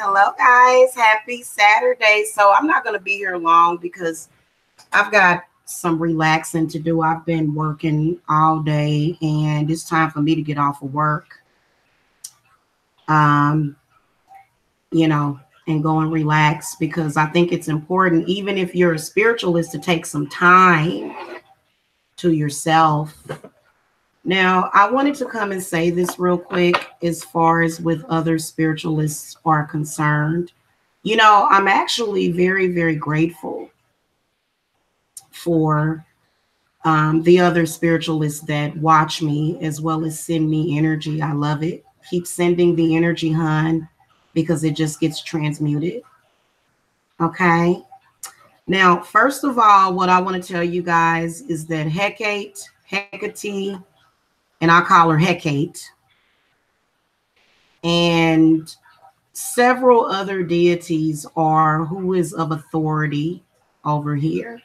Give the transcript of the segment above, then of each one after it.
Hello, guys. Happy Saturday. So I'm not going to be here long because I've got some relaxing to do. I've been working all day and it's time for me to get off of work. Um, and go and relax because I think it's important, even if you're a spiritualist, to take some time to yourself. Now, I wanted to come and say this real quick as far as with other spiritualists are concerned. I'm actually very, very grateful for the other spiritualists that watch me as well as send me energy. I love it. Keep sending the energy, hun, because it just gets transmuted. Okay. Now, first of all, what I want to tell you guys is that Hecate, and I call her Hecate, and several other deities are who is of authority over here.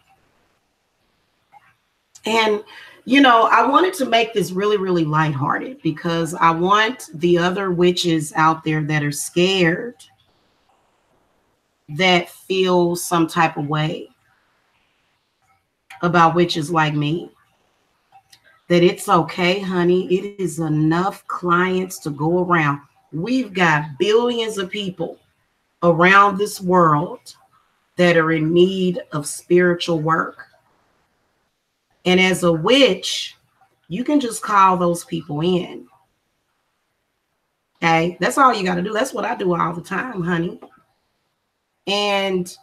And, I wanted to make this really, really lighthearted because I want the other witches out there that are scared, that feel some type of way about witches like me, that it's okay, honey. It is enough clients to go around. We've got billions of people around this world that are in need of spiritual work. And as a witch, you can just call those people in. Okay, that's all you got to do. That's what I do all the time, honey. And,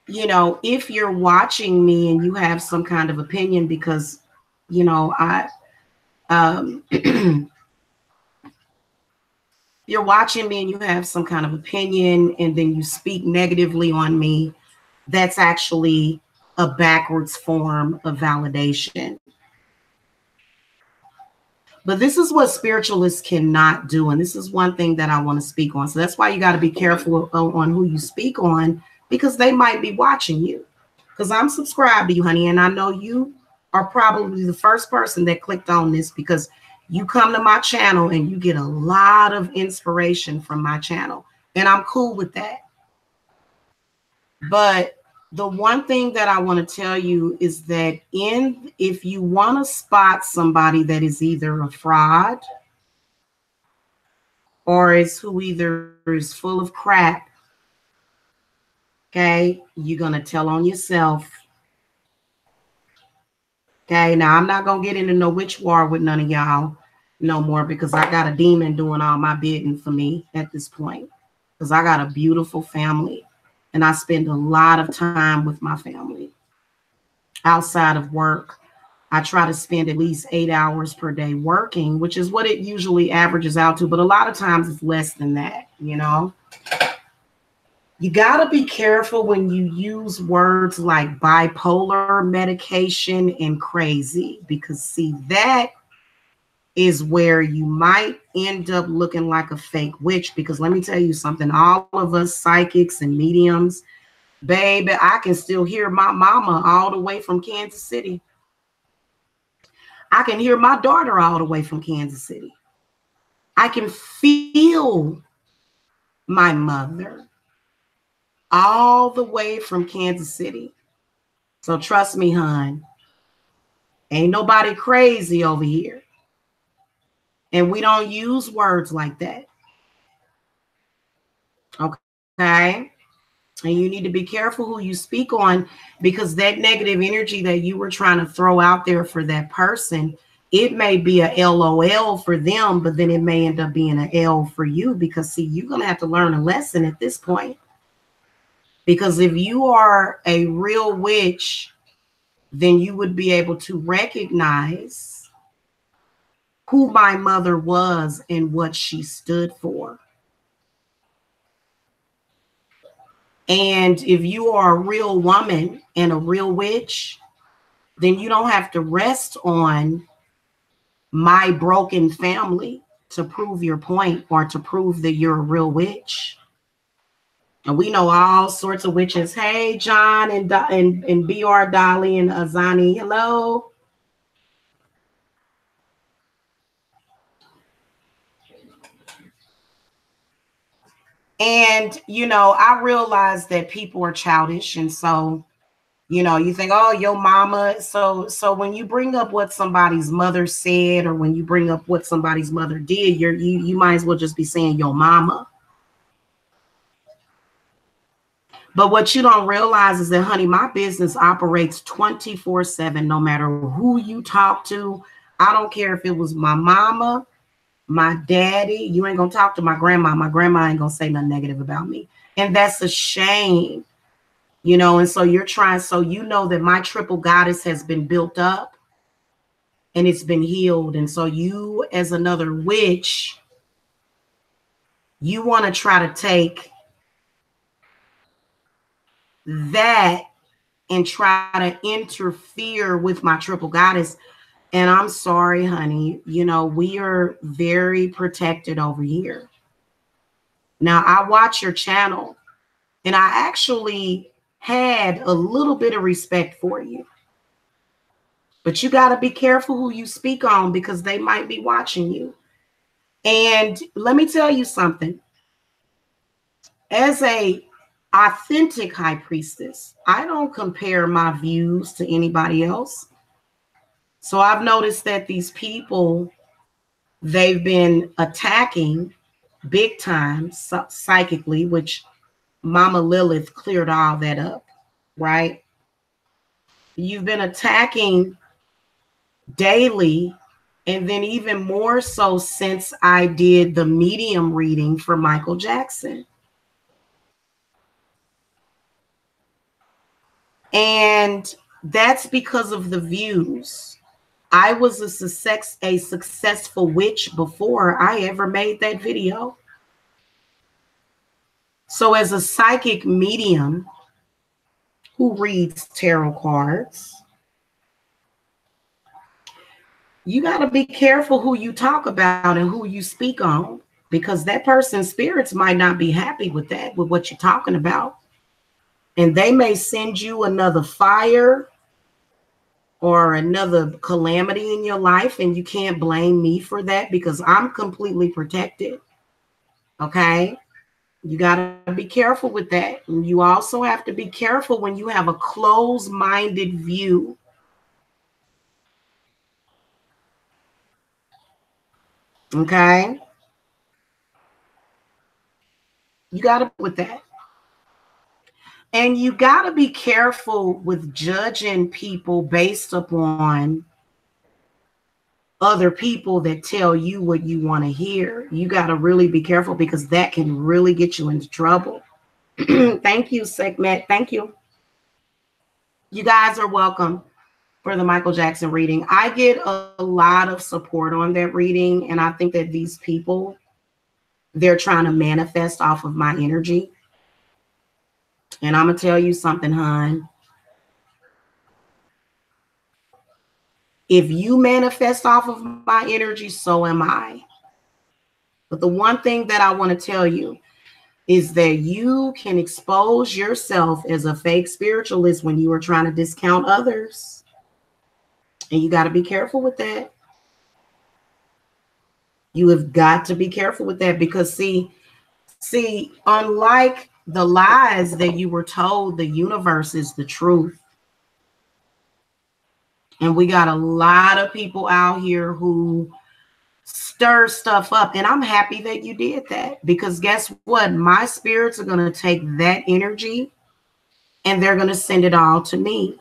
if you're watching me and you have some kind of opinion, because, I You're watching me and you have some kind of opinion and then you speak negatively on me. That's actually a backwards form of validation. But this is what spiritualists cannot do. And this is one thing that I want to speak on. So that's why you got to be careful on who you speak on, because they might be watching you. Because I'm subscribed to you, honey. And I know you are probably the first person that clicked on this, because you come to my channel and you get a lot of inspiration from my channel. And I'm cool with that. But the one thing that I want to tell you is that if you want to spot somebody that is either a fraud or is who either is full of crap, okay, you're going to tell on yourself. Okay, now I'm not going to get into no witch war with none of y'all no more, because I got a demon doing all my bidding for me at this point, because I got a beautiful family and I spend a lot of time with my family outside of work. I try to spend at least 8 hours per day working, which is what it usually averages out to. But a lot of times it's less than that, you know. You got to be careful when you use words like bipolar, medication, and crazy, because see, that is where you might end up looking like a fake witch. Because let me tell you something, all of us psychics and mediums, baby, I can still hear my mama all the way from Kansas City. I can hear my daughter all the way from Kansas City. I can feel my mother all the way from Kansas City. So trust me, hon, ain't nobody crazy over here. And we don't use words like that. Okay? And you need to be careful who you speak on, because that negative energy that you were trying to throw out there for that person, it may be a LOL for them, but then it may end up being an L for you, because see, you're going to have to learn a lesson at this point. Because if you are a real witch, then you would be able to recognize who my mother was and what she stood for. And if you are a real woman and a real witch, then you don't have to rest on my broken family to prove your point or to prove that you're a real witch. And we know all sorts of witches. Hey, John and BR Dolly and Azani. Hello. And, you know, I realize that people are childish. And so, you know, you think, oh, your mama. So when you bring up what somebody's mother said, or when you bring up what somebody's mother did, you might as well just be saying your mama. But what you don't realize is that, honey, my business operates 24/7, no matter who you talk to. I don't care if it was my mama, my daddy. You ain't gonna talk to my grandma. My grandma ain't gonna say nothing negative about me. And that's a shame, you know. And so you're trying, so you know that my triple goddess has been built up and it's been healed. And so you, as another witch, you want to try to take that and try to interfere with my triple goddess. And I'm sorry, honey, you know, we are very protected over here. Now, I watch your channel and I actually had a little bit of respect for you. But you got to be careful who you speak on, because they might be watching you. And let me tell you something. As a authentic high priestess, I don't compare my views to anybody else. So I've noticed that these people, they've been attacking big time psychically, which Mama Lilith cleared all that up, right? You've been attacking daily, and then even more so since I did the medium reading for Michael Jackson. And that's because of the views. I was a successful witch before I ever made that video. So as a psychic medium who reads tarot cards, you got to be careful who you talk about and who you speak on, because that person's spirits might not be happy with that, with what you're talking about. And they may send you another fire or another calamity in your life, and you can't blame me for that because I'm completely protected. Okay? You got to be careful with that. And you also have to be careful when you have a closed-minded view. Okay? You got to with that. And you got to be careful with judging people based upon other people that tell you what you want to hear. You got to really be careful because that can really get you into trouble. Thank you, Segment. Thank you. You guys are welcome for the Michael Jackson reading. I get a lot of support on that reading, and I think that these people, they're trying to manifest off of my energy. And I'm going to tell you something, hon. If you manifest off of my energy, so am I. But the one thing that I want to tell you is that you can expose yourself as a fake spiritualist when you are trying to discount others. And you got to be careful with that. You have got to be careful with that because see, unlike the lies that you were told, the universe is the truth. And we got a lot of people out here who stir stuff up. And I'm happy that you did that because guess what? My spirits are going to take that energy and they're going to send it all to me.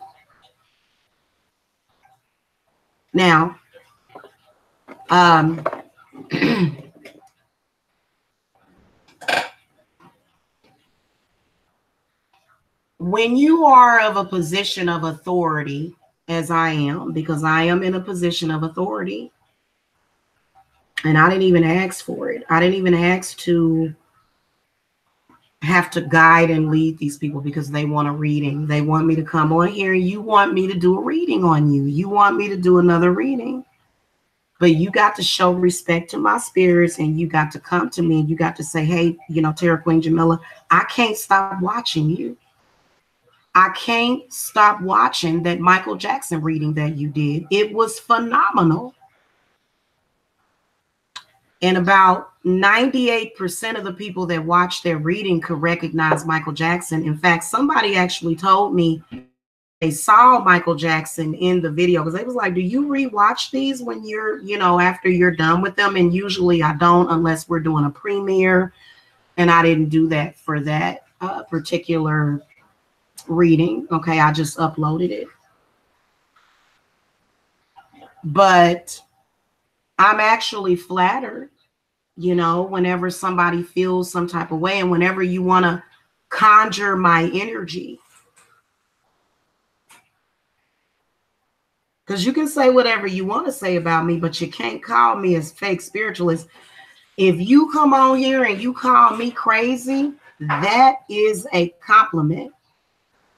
Now, when you are of a position of authority, as I am, because I am in a position of authority, and I didn't even ask for it. I didn't even ask to have to guide and lead these people because they want a reading. They want me to come on here and you want me to do a reading on you. You want me to do another reading. But you got to show respect to my spirits and you got to come to me and you got to say, hey, Tarot Queen Jamila, I can't stop watching you. I can't stop watching that Michael Jackson reading that you did. It was phenomenal. And about 98% of the people that watched their reading could recognize Michael Jackson. In fact, somebody actually told me they saw Michael Jackson in the video because they was like, do you rewatch these when you're, after you're done with them? And usually I don't unless we're doing a premiere. And I didn't do that for that particular reading. Okay, I just uploaded it. But I'm actually flattered, whenever somebody feels some type of way and whenever you want to conjure my energy. Because you can say whatever you want to say about me, but you can't call me a fake spiritualist. If you come on here and you call me crazy, that is a compliment.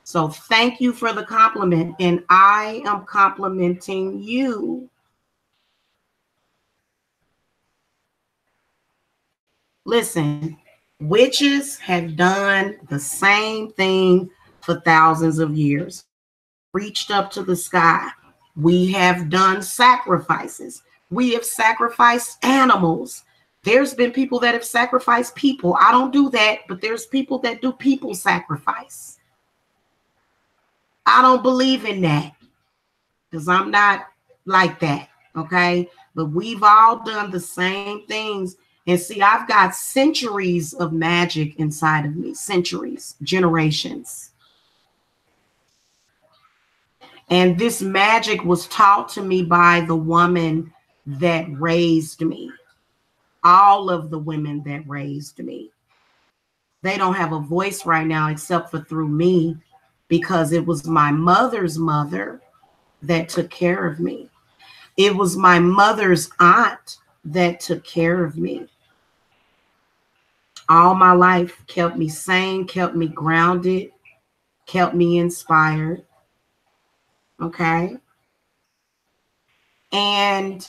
So thank you for the compliment. And I am complimenting you. Listen, witches have done the same thing for thousands of years. Reached up to the sky. We have done sacrifices. We have sacrificed animals. There's been people that have sacrificed people. I don't do that, but there's people that do people sacrifice. I don't believe in that because I'm not like that, okay? But we've all done the same things. And see, I've got centuries of magic inside of me, centuries, generations. And this magic was taught to me by the woman that raised me. All of the women that raised me. They don't have a voice right now except for through me because it was my mother's mother that took care of me. It was my mother's aunt that took care of me. all my life, kept me sane, kept me grounded, kept me inspired. Okay. And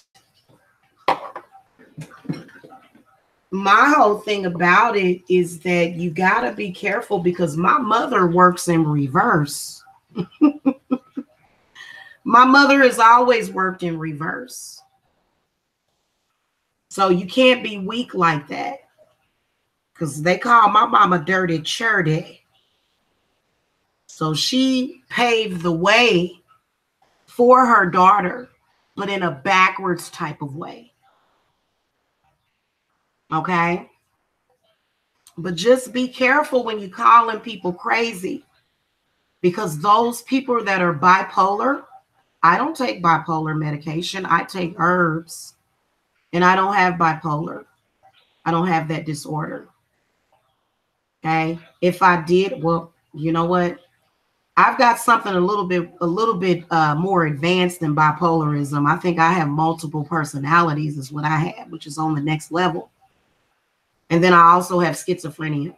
my whole thing about it is that you got to be careful because my mother works in reverse. My mother has always worked in reverse. So you can't be weak like that because they call my mama dirty churdy. So she paved the way for her daughter, but in a backwards type of way. Okay. But just be careful when you calling people crazy because those people that are bipolar, I don't take bipolar medication. I take herbs and I don't have bipolar. I don't have that disorder. Okay. If I did, well, you know what? I've got something a little bit more advanced than bipolarism. I think I have multiple personalities is what I have, which is on the next level. And then I also have schizophrenia.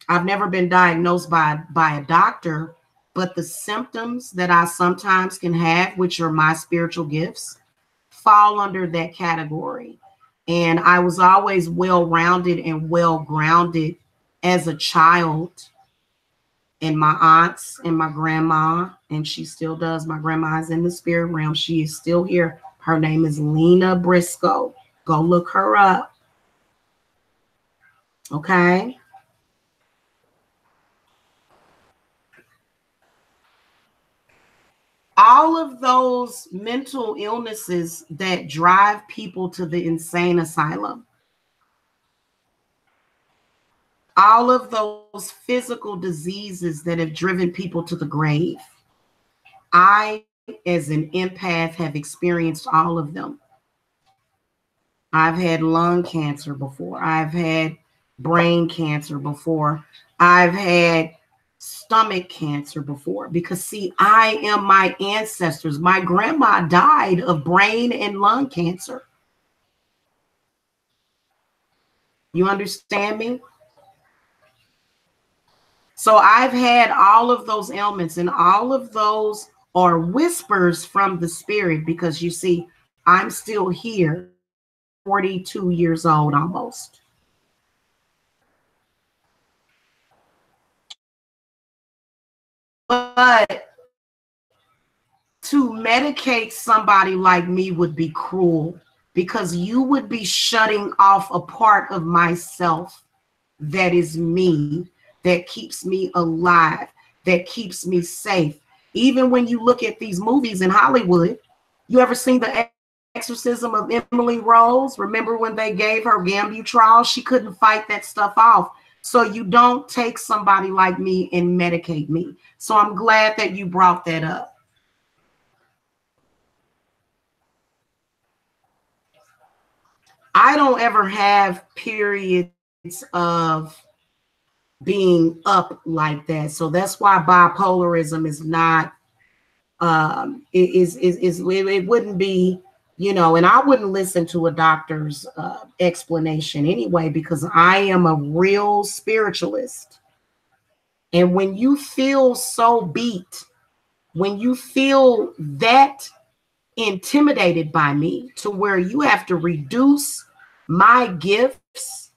I've never been diagnosed by a doctor, but the symptoms that I sometimes can have, which are my spiritual gifts, fall under that category. And I was always well-rounded and well-grounded as a child. And my aunts and my grandma, and she still does. My grandma is in the spirit realm. She is still here. Her name is Lena Briscoe. Go look her up. Okay. All of those mental illnesses that drive people to the insane asylum, all of those physical diseases that have driven people to the grave, I, as an empath, have experienced all of them. I've had lung cancer before. I've had brain cancer before. I've had stomach cancer before because, see, I am my ancestors. My grandma died of brain and lung cancer. You understand me? So I've had all of those ailments, and all of those are whispers from the spirit because, you see, I'm still here, 42 years old almost. But to medicate somebody like me would be cruel because you would be shutting off a part of myself that is me, that keeps me alive, that keeps me safe. Even when you look at these movies in Hollywood, you ever seen the exorcism of Emily Rose? Remember when they gave her Gambutrol? She couldn't fight that stuff off. So you don't take somebody like me and medicate me. So I'm glad that you brought that up. I don't ever have periods of being up like that. So that's why bipolarism is not it wouldn't be, and I wouldn't listen to a doctor's explanation anyway, because I am a real spiritualist. And when you feel so beat, when you feel that intimidated by me to where you have to reduce my gifts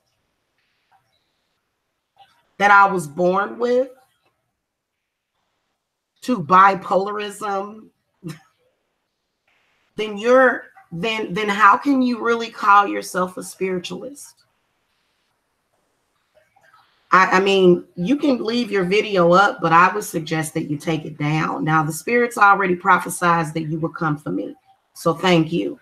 that I was born with to bipolarism, then how can you really call yourself a spiritualist? I mean, you can leave your video up, but I would suggest that you take it down. Now, the spirits already prophesied that you would come for me. So thank you.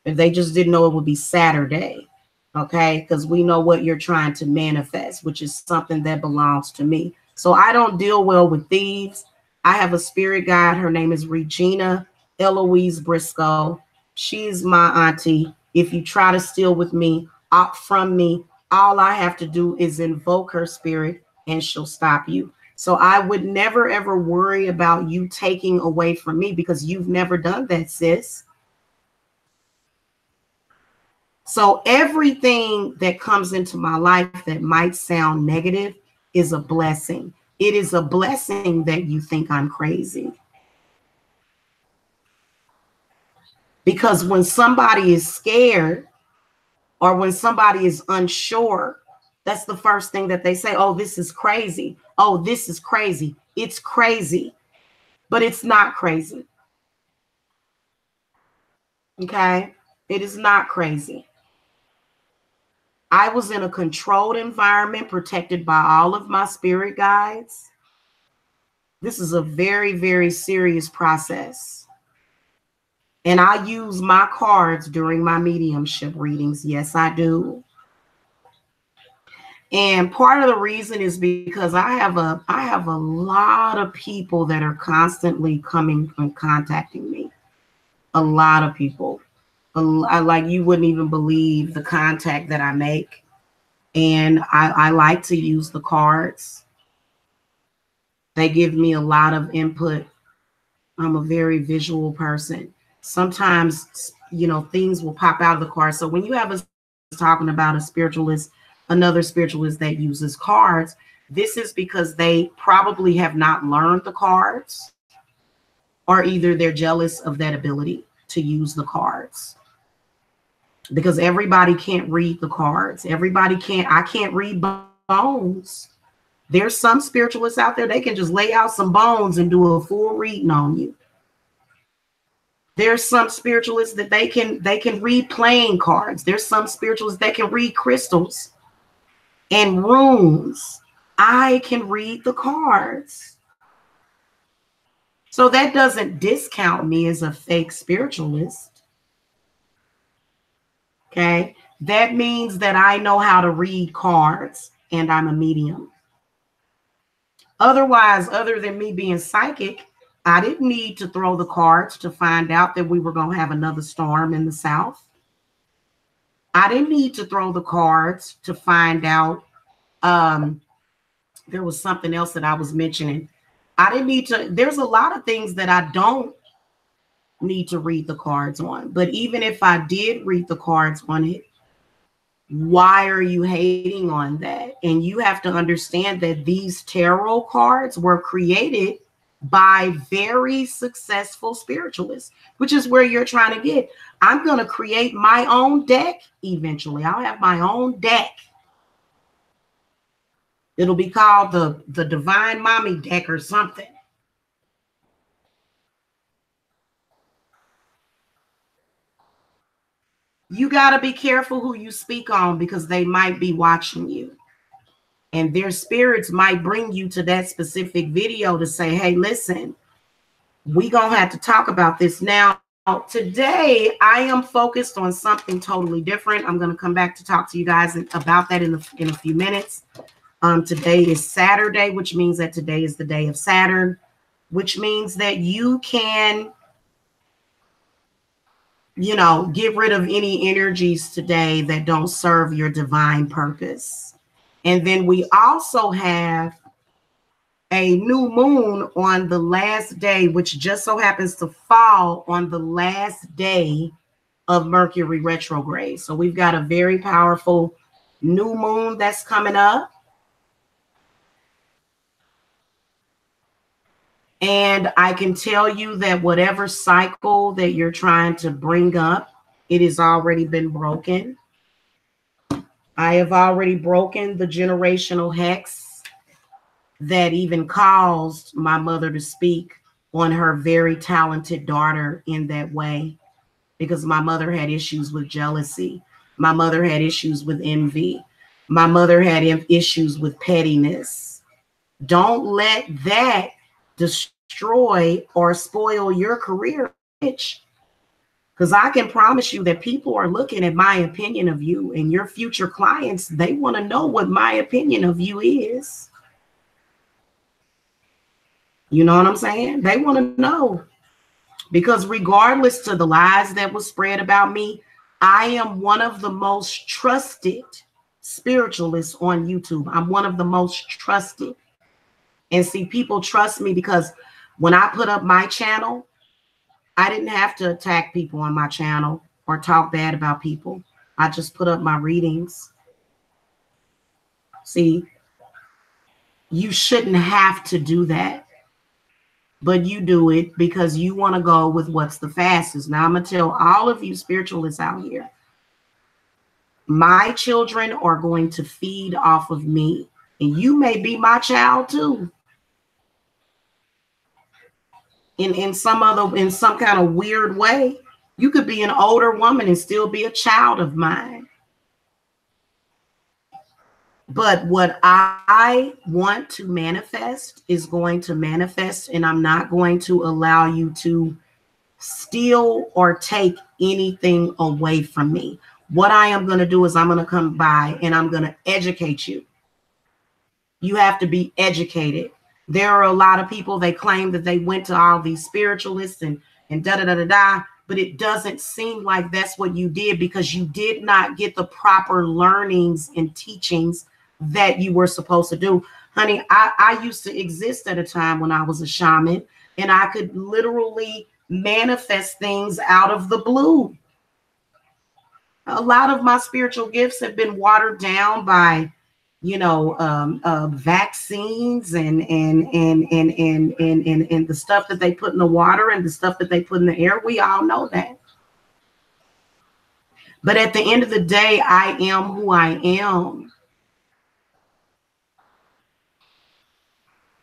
If they just didn't know it would be Saturday, okay? Because we know what you're trying to manifest, which is something that belongs to me. So I don't deal well with thieves. I have a spirit guide. Her name is Regina Eloise Briscoe. She's my auntie. If you try to steal with me, out from me, all I have to do is invoke her spirit and she'll stop you. So I would never, ever worry about you taking away from me because you've never done that, sis. So everything that comes into my life that might sound negative is a blessing. It is a blessing that you think I'm crazy. Because when somebody is scared or when somebody is unsure, that's the first thing that they say. Oh, this is crazy. Oh, this is crazy. It's crazy, but it's not crazy. Okay? It is not crazy. I was in a controlled environment protected by all of my spirit guides. This is a very, very serious process. And I use my cards during my mediumship readings. Yes, I do. And part of the reason is because I have a lot of people that are constantly coming and contacting me. A lot of people. Like you wouldn't even believe the contact that I make. And I like to use the cards. They give me a lot of input. I'm a very visual person. Sometimes, things will pop out of the cards. So when you have us talking about a spiritualist, another spiritualist that uses cards, this is because they probably have not learned the cards, or either they're jealous of that ability to use the cards. Because everybody can't read the cards. I can't read bones. There's some spiritualists out there, they can just lay out some bones and do a full reading on you. There's some spiritualists that they can read playing cards. There's some spiritualists that can read crystals and runes. I can read the cards. So that doesn't discount me as a fake spiritualist. Okay? That means that I know how to read cards and I'm a medium. Otherwise, other than me being psychic, I didn't need to throw the cards to find out that we were going to have another storm in the south. I didn't need to throw the cards to find out there was something else that I was mentioning. I didn't need to. There's a lot of things that I don't need to read the cards on. But even if I did read the cards on it, why are you hating on that? And you have to understand that these tarot cards were created by very successful spiritualists, which is where you're trying to get. I'm going to create my own deck eventually. I'll have my own deck. It'll be called the Divine Mommy deck or something. You got to be careful who you speak on because they might be watching you. And their spirits might bring you to that specific video to say, hey, listen, we going to have to talk about this. Now, today, I am focused on something totally different. I'm going to come back to talk to you guys about that in a few minutes. Today is Saturday, which means that today is the day of Saturn, which means that you can, get rid of any energies today that don't serve your divine purpose. And then we also have a new moon on the last day, which just so happens to fall on the last day of Mercury retrograde. So we've got a very powerful new moon that's coming up. And I can tell you that whatever cycle that you're trying to bring up, it has already been broken. I have already broken the generational hex that even caused my mother to speak on her very talented daughter in that way, because my mother had issues with jealousy. My mother had issues with envy. My mother had issues with pettiness. Don't let that destroy or spoil your career, bitch. Because I can promise you that people are looking at my opinion of you, and your future clients, they want to know what my opinion of you is. You know what I'm saying? They want to know. Because regardless to the lies that was spread about me, I am one of the most trusted spiritualists on YouTube. I'm one of the most trusted. And see, people trust me because when I put up my channel, I didn't have to attack people on my channel or talk bad about people. I just put up my readings. See, you shouldn't have to do that, but you do it because you want to go with what's the fastest. Now, I'm going to tell all of you spiritualists out here, my children are going to feed off of me, and you may be my child too. In some kind of weird way, you could be an older woman and still be a child of mine. But what I want to manifest is going to manifest, and I'm not going to allow you to steal or take anything away from me. What I am going to do is I'm going to come by and I'm going to educate you. You have to be educated. There are a lot of people, they claim that they went to all these spiritualists and da-da-da-da-da, but it doesn't seem like that's what you did, because you did not get the proper learnings and teachings that you were supposed to do. Honey, I used to exist at a time when I was a shaman, and I could literally manifest things out of the blue. A lot of my spiritual gifts have been watered down by, vaccines and the stuff that they put in the water and the stuff that they put in the air. We all know that. But at the end of the day, I am who I am.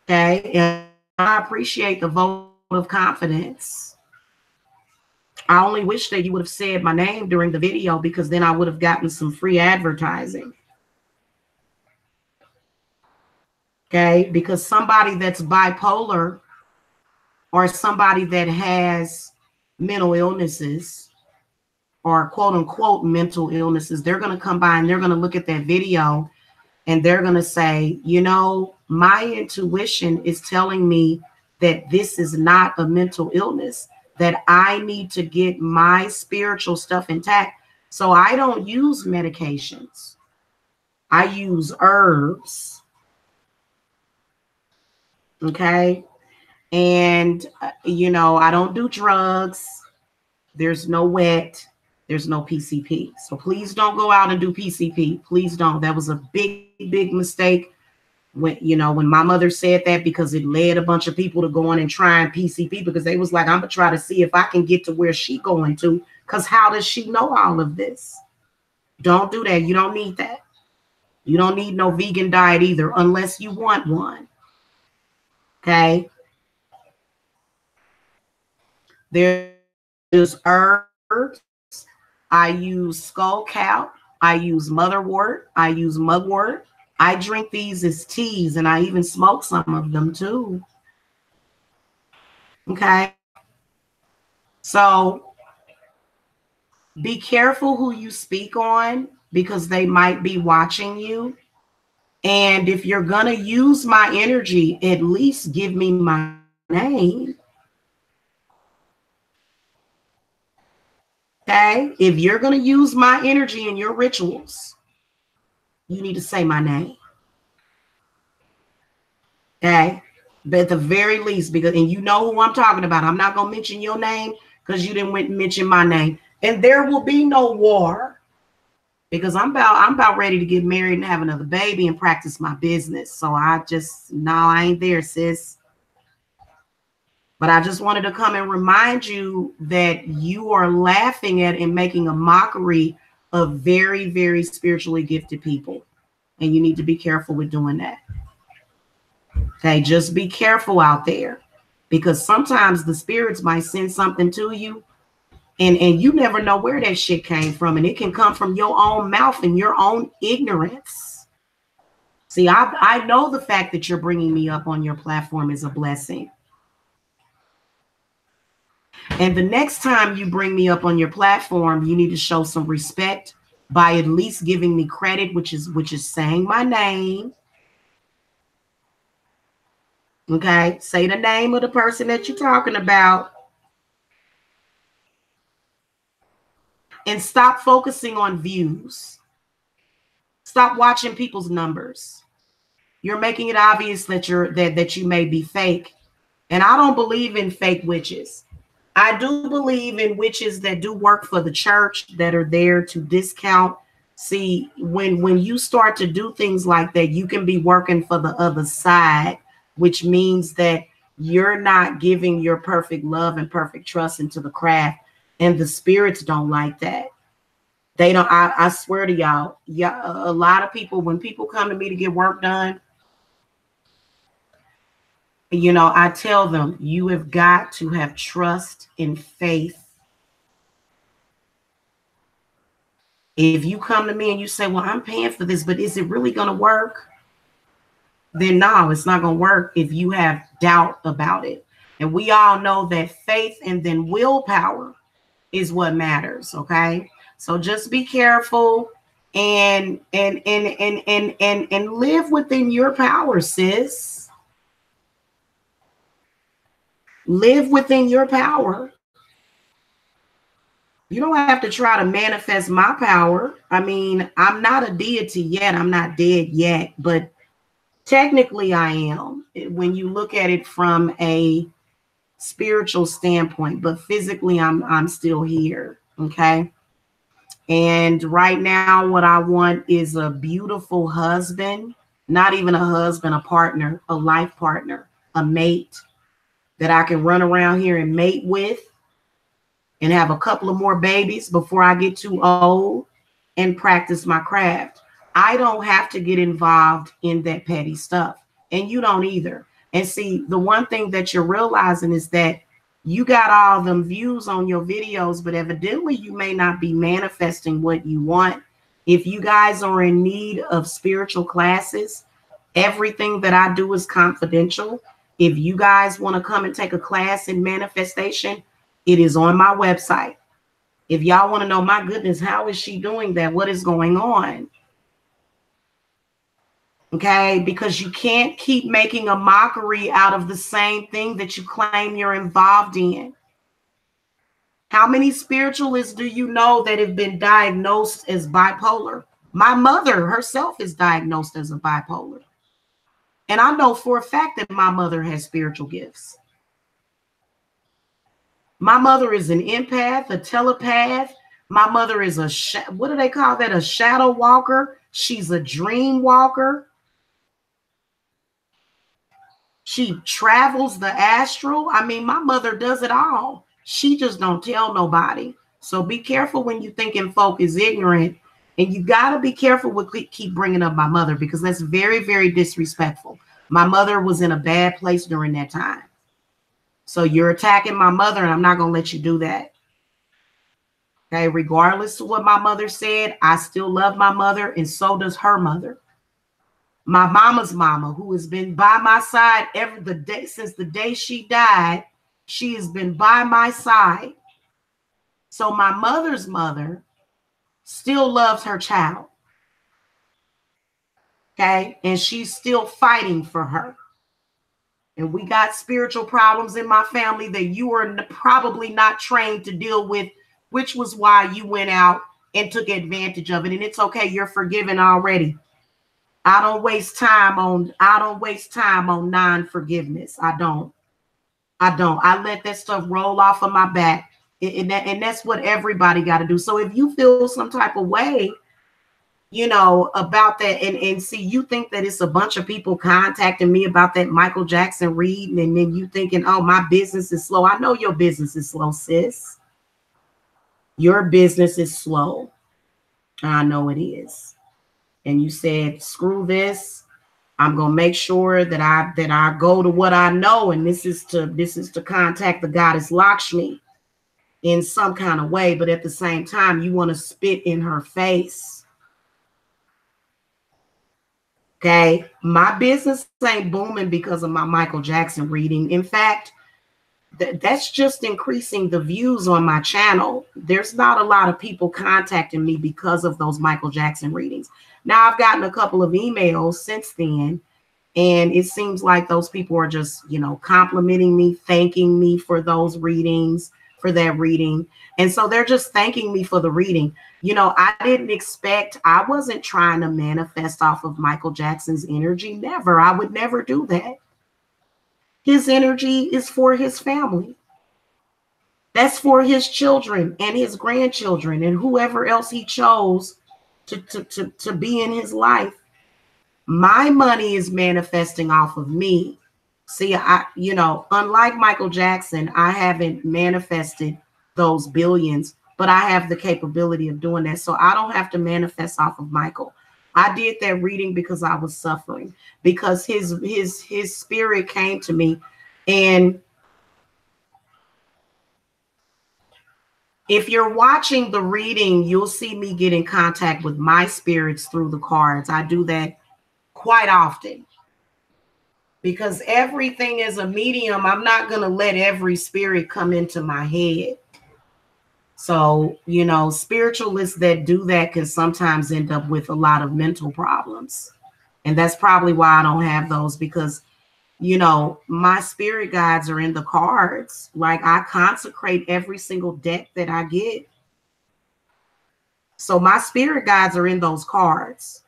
Okay. And I appreciate the vote of confidence. I only wish that you would have said my name during the video, because then I would have gotten some free advertising. Okay, because somebody that's bipolar or somebody that has mental illnesses or quote unquote mental illnesses, they're going to come by and they're going to look at that video and they're going to say, my intuition is telling me that this is not a mental illness, that I need to get my spiritual stuff intact. So I don't use medications. I use herbs. Okay. And, I don't do drugs. There's no wet. There's no PCP. So please don't go out and do PCP. Please don't. That was a big, big mistake when my mother said that, because it led a bunch of people to going and trying PCP, because they was like, I'm going to try to see if I can get to where she going to, because how does she know all of this? Don't do that. You don't need that. You don't need no vegan diet either, unless you want one. Okay. There's herbs. I use skull cap. I use motherwort. I use mugwort. I drink these as teas, and I even smoke some of them too. Okay. So be careful who you speak on, because they might be watching you. And if you're going to use my energy, at least give me my name. Okay. If you're going to use my energy in your rituals, you need to say my name. Okay. But at the very least, because, and you know who I'm talking about. I'm not going to mention your name because you didn't mention my name. And there will be no war, because I'm about ready to get married and have another baby and practice my business. So I ain't there, sis. But I just wanted to come and remind you that you are laughing at and making a mockery of very, very spiritually gifted people. And you need to be careful with doing that. Okay, just be careful out there, because sometimes the spirits might send something to you and you never know where that shit came from. And it can come from your own mouth and your own ignorance. See, I know the fact that you're bringing me up on your platform is a blessing. And the next time you bring me up on your platform, you need to show some respect by at least giving me credit, which is saying my name. Okay, say the name of the person that you're talking about. And stop focusing on views. Stop watching people's numbers. You're making it obvious that you may be fake. And I don't believe in fake witches. I do believe in witches that do work for the church that are there to discount. See, when you start to do things like that, you can be working for the other side, which means that you're not giving your perfect love and perfect trust into the craft. And the spirits don't like that. They don't, I swear to y'all, yeah, a lot of people, when people come to me to get work done, you know, I tell them, you have got to have trust and faith. If you come to me and you say, well, I'm paying for this, but is it really going to work? Then no, it's not going to work if you have doubt about it. And we all know that faith and then willpower is what matters. Okay. So just be careful and live within your power, sis. Live within your power. You don't have to try to manifest my power. I mean, I'm not a deity yet. I'm not dead yet, but technically I am when you look at it from a spiritual standpoint, but physically I'm still here. Okay. And right now, what I want is a beautiful husband, not even a husband, a partner, a life partner, a mate that I can run around here and mate with and have a couple of more babies before I get too old and practice my craft. I don't have to get involved in that petty stuff, and you don't either. And see, the one thing that you're realizing is that you got all them views on your videos, but evidently you may not be manifesting what you want. If you guys are in need of spiritual classes, everything that I do is confidential. If you guys want to come and take a class in manifestation, it is on my website. If y'all want to know, my goodness, how is she doing that? What is going on? Okay, because you can't keep making a mockery out of the same thing that you claim you're involved in. How many spiritualists do you know that have been diagnosed as bipolar? My mother herself is diagnosed as a bipolar. And I know for a fact that my mother has spiritual gifts. My mother is an empath, a telepath. My mother is what do they call that? A shadow walker. She's a dream walker. She travels the astral. I mean, my mother does it all. She just don't tell nobody. So be careful when you thinking folk is ignorant. And you got to be careful with keep bringing up my mother, because that's very, very disrespectful. My mother was in a bad place during that time. So you're attacking my mother, and I'm not going to let you do that. Okay, regardless of what my mother said, I still love my mother, and so does her mother. My mama's mama, who has been by my side since the day she died, she has been by my side. So my mother's mother still loves her child. Okay, and she's still fighting for her. And we got spiritual problems in my family that you are probably not trained to deal with, which was why you went out and took advantage of it. And it's okay, you're forgiven already. I don't waste time on non-forgiveness. I don't. I let that stuff roll off of my back. And that's what everybody got to do. So if you feel some type of way, you know, about that, and see, you think that it's a bunch of people contacting me about that Michael Jackson reading, and then you thinking, oh, my business is slow. I know your business is slow, sis. Your business is slow. I know it is. And you said, screw this. I'm going to make sure that I go to what I know. And this is to contact the goddess Lakshmi in some kind of way. But at the same time, you want to spit in her face. Okay. My business ain't booming because of my Michael Jackson reading. In fact, that's just increasing the views on my channel. There's not a lot of people contacting me because of those Michael Jackson readings. Now, I've gotten a couple of emails since then, and it seems like those people are just, you know, complimenting me, thanking me for those readings, for that reading. And so they're just thanking me for the reading. You know, I wasn't trying to manifest off of Michael Jackson's energy. Never. I would never do that. His energy is for his family. That's for his children and his grandchildren and whoever else he chose to be in his life. My money is manifesting off of me. See, unlike Michael Jackson, I haven't manifested those billions, but I have the capability of doing that. So I don't have to manifest off of Michael. I did that reading because I was suffering, because his spirit came to me. And if you're watching the reading, you'll see me get in contact with my spirits through the cards. I do that quite often because everything is a medium. I'm not going to let every spirit come into my head. So, spiritualists that do that can sometimes end up with a lot of mental problems. And that's probably why I don't have those, because my spirit guides are in the cards. Like, I consecrate every single deck that I get. So my spirit guides are in those cards.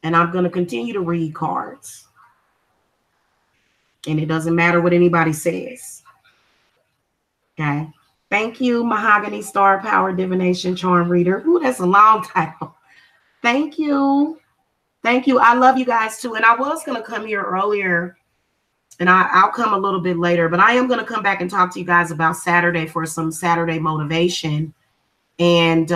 And I'm going to continue to read cards. And it doesn't matter what anybody says. Okay. Thank you, Mahogany Star Power Divination Charm Reader. Ooh, that's a long title. Thank you. Thank you. I love you guys too. And I was going to come here earlier, and I'll come a little bit later, but I am going to come back and talk to you guys about Saturday for some Saturday motivation. And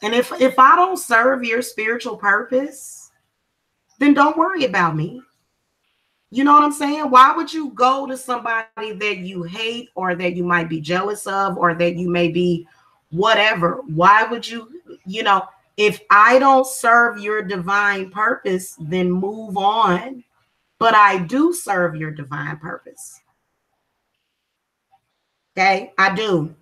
if I don't serve your spiritual purpose, then don't worry about me. You know what I'm saying? Why would you go to somebody that you hate or that you might be jealous of or that you may be whatever? Why would you, if I don't serve your divine purpose, then move on. But I do serve your divine purpose. Okay, I do.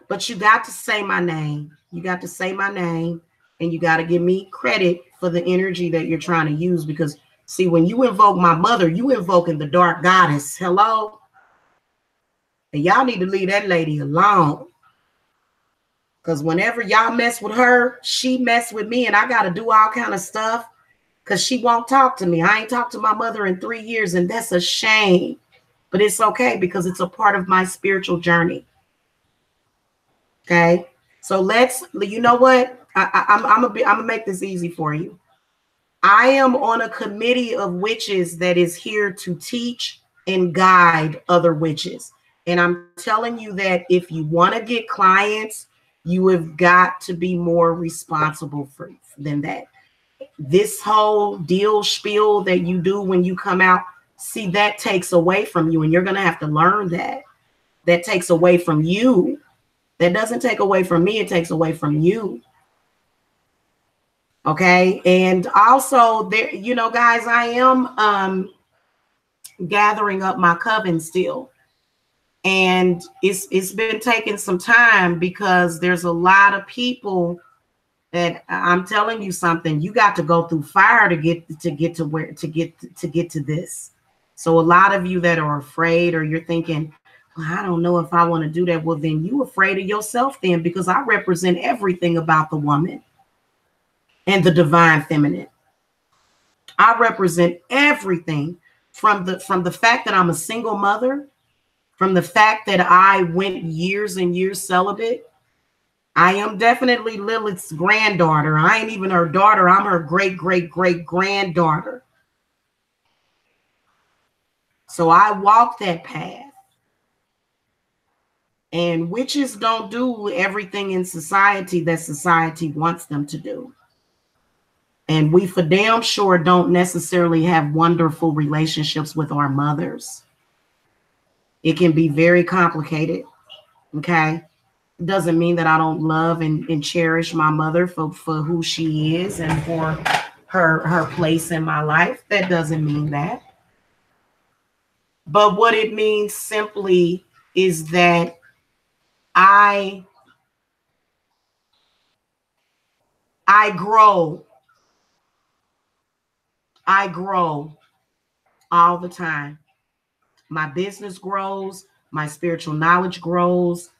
But you got to say my name. You got to say my name, and you got to give me credit for the energy that you're trying to use. Because, see, when you invoke my mother, you invoking the dark goddess. Hello? And y'all need to leave that lady alone. Because whenever y'all mess with her, she mess with me, and I got to do all kind of stuff because she won't talk to me. I ain't talked to my mother in 3 years, and that's a shame. But it's okay because it's a part of my spiritual journey. Okay? So you know what? I'm gonna make this easy for you. I am on a committee of witches that is here to teach and guide other witches. And I'm telling you that if you want to get clients, you have got to be more responsible than that. This whole deal spiel that you do when you come out, see, that takes away from you. And you're going to have to learn that. That takes away from you. That doesn't take away from me. It takes away from you. Okay. And also there, guys, I am gathering up my coven still. And it's been taking some time because there's a lot of people that I'm telling you something, you got to go through fire to get to this. So a lot of you that are afraid, or you're thinking, well, I don't know if I want to do that. Well, then you afraid of yourself then, because I represent everything about the woman and the divine feminine. I represent everything from the fact that I'm a single mother, from the fact that I went years and years celibate. I am definitely Lilith's granddaughter. I ain't even her daughter. I'm her great-great-great-granddaughter. So I walk that path. And witches don't do everything in society that society wants them to do. And we for damn sure don't necessarily have wonderful relationships with our mothers. It can be very complicated. Okay. Doesn't mean that I don't love and cherish my mother for who she is and for her place in my life. That doesn't mean that. But what it means simply is that I grow. I grow all the time. My business grows. My spiritual knowledge grows.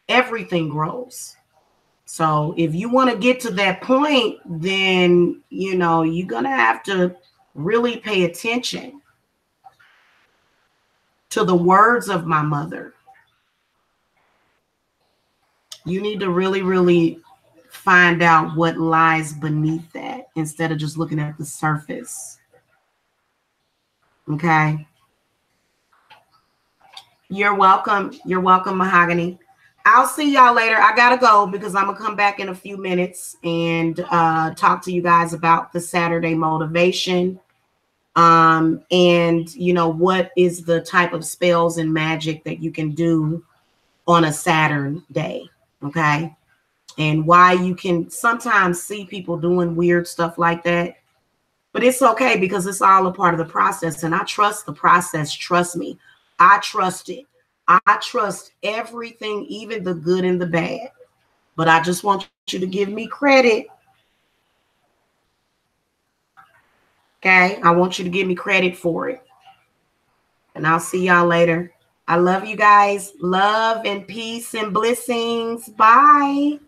Everything grows. So if you want to get to that point, then, you're going to have to really pay attention. to the words of my mother. You need to really, really find out what lies beneath that instead of just looking at the surface. Okay. You're welcome. You're welcome, Mahogany. I'll see y'all later. I gotta go because I'm gonna come back in a few minutes and talk to you guys about the Saturday motivation. And you know, what is the type of spells and magic that you can do on a Saturn day. Okay. And why you can sometimes see people doing weird stuff like that. But it's okay because it's all a part of the process. And I trust the process. Trust me. I trust it. I trust everything, even the good and the bad. But I just want you to give me credit. Okay? I want you to give me credit for it. And I'll see y'all later. I love you guys. Love and peace and blessings. Bye.